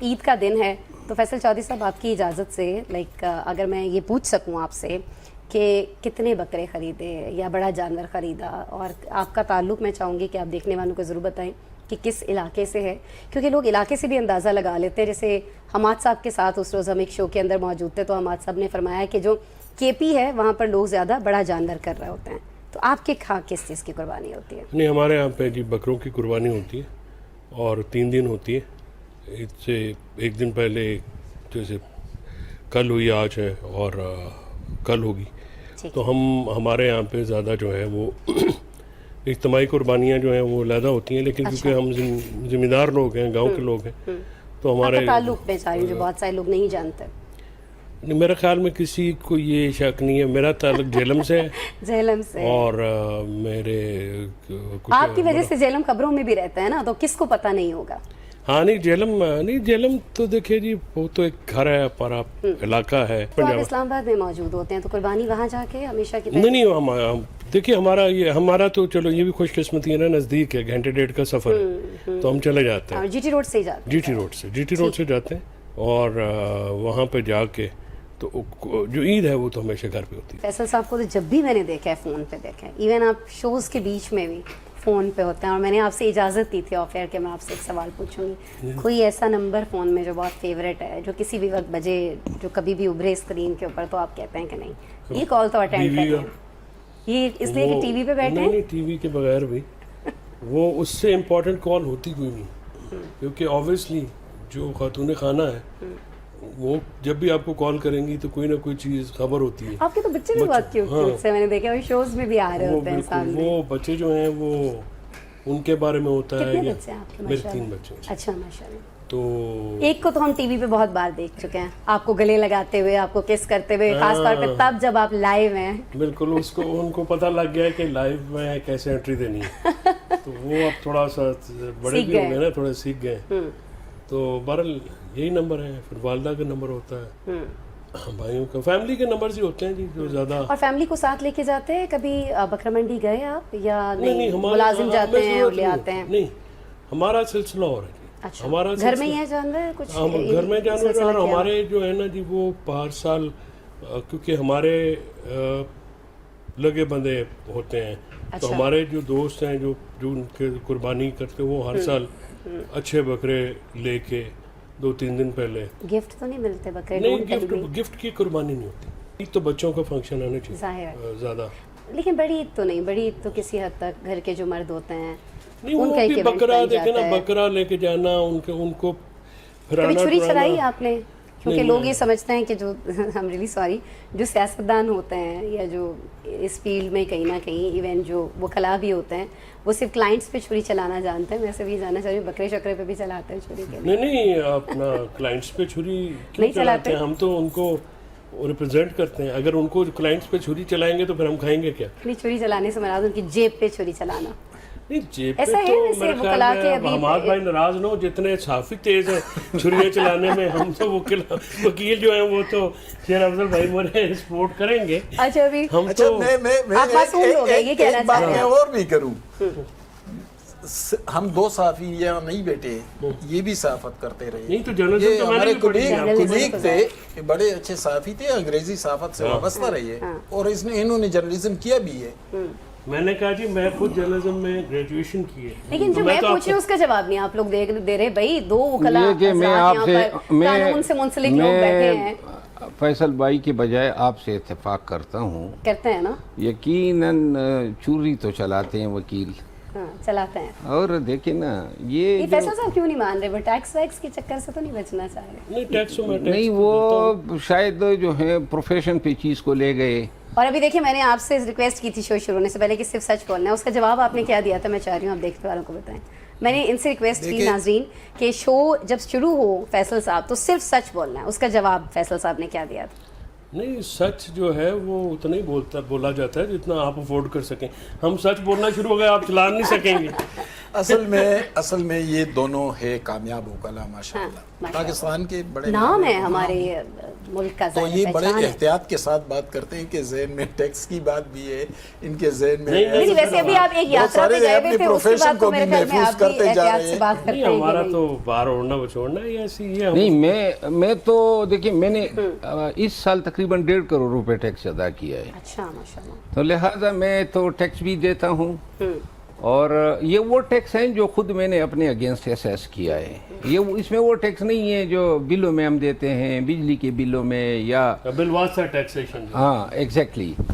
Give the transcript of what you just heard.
عید کا دن ہے تو فیصل چودھری صاحب آپ کی اجازت سے اگر میں یہ پوچھ سکوں آپ سے کہ کتنے بکرے خریدے یا بڑا جانور خریدا، اور آپ کا تعلق میں چاہوں گی کہ آپ دیکھنے والوں کو ضرور بتائیں کہ کس علاقے سے ہے، کیونکہ لوگ علاقے سے بھی اندازہ لگا لیتے ہیں. جیسے حماد صاحب کے ساتھ اس روز ہم ایک شو کے اندر موجود تھے تو حماد صاحب نے فرمایا کہ جو کے پی ہے وہاں پر لوگ زیادہ بڑا جانور کر رہے ہوتے ہیں. تو آپ کے کھاں کس چیز کی قربانی ہوتی ہے؟ نہیں، ہمارے یہاں پہ جی بکروں کی قربانی ہوتی ہے اور 3 دن ہوتی ہے. عید سے ایک دن پہلے جیسے کل ہوئی آج ہے اور کل ہوگی. تو ہمارے یہاں پہ زیادہ جو ہے وہ اجتماعی قربانیاں جو ہیں وہ علیحدہ ہوتی ہیں، لیکن کیونکہ ہم ذمہ دار لوگ ہیں، گاؤں کے لوگ ہیں، تو ہمارے تعلق میں چاہیے جو بہت سارے لوگ نہیں جانتے. میرے خیال میں کسی کو یہ شک نہیں ہے. میرا تعلق جہلم سے ہے جہلم سے، اور میرے آپ کی وجہ سے جہلم خبروں میں بھی رہتا ہے نا، تو کس کو پتہ نہیں ہوگا. ہاں نہیں جہلم تو دیکھیے جی وہ تو ایک گھر ہے، ہمارا علاقہ ہے. تو آپ اسلام آباد میں موجود ہوتے ہیں تو قربانی وہاں جا کے ہمیشہ کی نہیں دیکھیے ہمارا تو چلو یہ بھی خوش قسمتی ہے نا، نزدیک ہے، گھنٹے ڈیڑھ کا سفر ہے تو ہم چلے جاتے ہیں. جی ٹی روڈ سے ہی جاتے ہیں؟ جی ٹی روڈ سے جاتے ہیں اور وہاں پہ جا کے تو جو عید ہے وہ تو ہمیشہ گھر پہ ہوتی ہے. فیصل صاحب کو تو جب بھی میں نے دیکھا ہے فون پہ دیکھا ہے، ایون آپ شوز کے بیچ میں بھی فون پہ ہوتے ہیں. اور میں نے آپ سے اجازت دی تھی آف ایئر کہ میں آپ سے ایک سوال پوچھوں گی. کوئی ایسا نمبر فون میں جو بہت فیوریٹ ہے، جو کسی بھی وقت بجے، جو کبھی بھی ابھرے اسکرین کے اوپر تو آپ کہتے ہیں کہ نہیں یہ کال تو اٹینڈ کریں؟ یہ اس لیے کہ ٹی وی پہ بیٹھے ہیں؟ نہیں، ٹی وی کے بغیر بھی وہ اس سے امپورٹنٹ کال ہوتی کوئی نہیں، کیونکہ آبویسلی جو خاتون خانہ ہے وہ جب بھی آپ کو کال کریں گی تو کوئی نہ کوئی چیز خبر ہوتی ہے. آپ کے تو بچے بھی بہت کیوٹ سے میں نے دیکھا، وہ شوز میں بھی آ رہے ہوتے ہیں سامنے. وہ بچے جو ہیں وہ ان کے بارے میں ہوتا ہے. کتنے بچے ہیں آپ کے؟ میرے 3 بچے. اچھا، ماشاءاللہ. تو ایک کو تو ہم ٹی وی پہ بہت بار دیکھ چکے ہیں، آپ کو گلے لگاتے ہوئے، آپ کو کس کرتے ہوئے، خاص طور پہ تب جب آپ لائیو ہیں. بالکل، ان کو پتہ لگ گیا ہے کہ لائیو میں کیسے انٹری دینی ہے. تو وہ اب تھوڑا سا بڑے بھی ہو گئے نا، تھوڑے سیکھ گئے. تو بہرحال یہی نمبر ہے. پھر والدہ کا نمبر ہوتا ہے، بھائیوں کا، فیملی کے نمبرز ہی ہوتے ہیں جی جو زیادہ. اور فیملی کو ساتھ لے کے جاتے ہیں؟ کبھی بکرا منڈی گئے آپ یا نہیں؟ ملازم جاتے ہیں اور لے آتے ہیں؟ نہیں، ہمارا سلسلہ اور ہے جی. اچھا، گھر میں ہی ہے جانور کچھ؟ گھر میں جانور. اور ہمارے جو ہے نا جی وہ ہر سال، کیونکہ ہمارے لگے بندے ہوتے ہیں تو ہمارے جو دوست ہیں جو ان کے قربانی کرتے وہ ہر سال اچھے بکرے لے کے 2-3 دن پہلے. گفٹ تو نہیں ملتے بکرے؟ نہیں، گفٹ کی قربانی نہیں ہوتی. عید تو بچوں کا فنکشن آنا چاہیے زیادہ. لیکن بڑی عید تو نہیں، بڑی عید تو کسی حد تک گھر کے جو مرد ہوتے ہیں نہیں، وہ بھی بکرا دیکھے نا، بکرا لے کے جانا، ان کو کبھی چھری چلائی آپ نے؟ کیونکہ لوگ یہ سمجھتے ہیں کہ جو ہم ریلی سوری جو سیاستدان ہوتے ہیں یا جو اس فیلڈ میں کہیں نہ کہیں ایون جو وکلاء بھی ہوتے ہیں وہ صرف کلائنٹس پہ چھری چلانا جانتے ہیں. ویسے بھی جاننا چاہیے بکرے شکرے پہ بھی چلاتے ہیں چھری کے؟ نہیں، اپنا کلائنٹس پہ چھری نہیں چلاتے ہیں. ہم تو ان کو ریپرزینٹ کرتے ہیں. اگر ان کو کلائنٹس پہ چھری چلائیں گے تو پھر ہم کھائیں گے کیا؟ نہیں، چھری چلانے سے مراد ان کی جیب پہ چھری چلانا. نہیں، جیب پہ تو میرے خیال میں حماد بھائی ناراض نہ ہو، جتنے صحافی تیز ہیں چھریاں چلانے میں، ہم تو وکیل جو ہیں وہ تو شیر افضل بھائی مجھے سپورٹ کریں گے. اچھا، ابھی ہم تو ایک بات میں اور بھی کروں. ہم 2 صحافی یہاں نہیں بیٹھے، یہ بھی صحافت کرتے رہے. نہیں تو جرنلزم یہ ہمارے کولیگ تھے، بڑے اچھے صحافی تھے، انگریزی صحافت سے وابستہ رہے اور انہوں نے جرنلزم کیا بھی ہے. میں نے کہا جی میں خود جرنلزم میں گریجویشن کی ہے. لیکن جو میں پوچھ رہی ہوں اس کا جواب نہیں آپ لوگ دے رہے. بھائی 2 وکلاء قانون سے منسلک لوگ بیٹھے ہیں. فیصل بھائی کے بجائے آپ سے اتفاق کرتا ہوں. کرتے ہیں نا؟ یقیناً چوری تو چلاتے ہیں وکیل. چلاتے ہیں. اور دیکھیں نا یہ فیصل صاحب کیوں نہیں مان رہے؟ وہ ٹیکس ویکس کے چکر سے تو نہیں بچنا چاہ رہے؟ نہیں، ٹیکس نہیں، وہ شاید جو ہے پروفیشن پہ چیز کو لے گئے. اور ابھی دیکھیں میں نے آپ سے ریکویسٹ کی تھی شو شروع ہونے سے پہلے کہ صرف سچ بولنا ہے. اس کا جواب آپ نے کیا دیا تھا میں چاہ رہی ہوں آپ دیکھنے والوں کو بتائیں. میں نے ان سے ریکویسٹ کی ناظرین کہ شو جب شروع ہو فیصل صاحب تو صرف سچ بولنا ہے. اس کا جواب فیصل صاحب نے کیا دیا تھا؟ نہیں سچ جو ہے وہ اتنا ہی بولا جاتا ہے جتنا آپ افورڈ کر سکیں. ہم سچ بولنا شروع ہو گئے آپ چلا نہیں سکیں گے. اصل میں یہ دونوں ہے کامیاب وکلا ماشاءاللہ. پاکستان کے بڑے نام ہے ہمارے ملک کا. تو یہ بڑے احتیاط کے ساتھ بات کرتے ہیں کہ ذہن میں ٹیکس کی بات بھی ہے ان کے ذہن میں. نہیں ویسے ابھی آپ ایک یاترا پہ گئے ہوئے تھے, اس کے بعد تو میرے خیال میں آپ بھی احتیاط سے بات کرتے ہیں. ہمارا تو باہر اوڑھنا بچوڑنا ہی ایسی ہے. نہیں میں تو دیکھیں میں نے اس سال تقریباً 1.5 کروڑ روپے ٹیکس ادا کیا ہے. اچھا ماشاءاللہ. تو لہٰذا میں تو ٹیکس بھی دیتا ہوں, اور یہ وہ ٹیکس ہیں جو خود میں نے اپنے اگینسٹ اسیس کیا ہے. یہ اس میں وہ ٹیکس نہیں ہے جو بلوں میں ہم دیتے ہیں, بجلی کے بلوں میں یا بالواسطہ ٹیکسیشن. ہاں ایگزیکٹلی.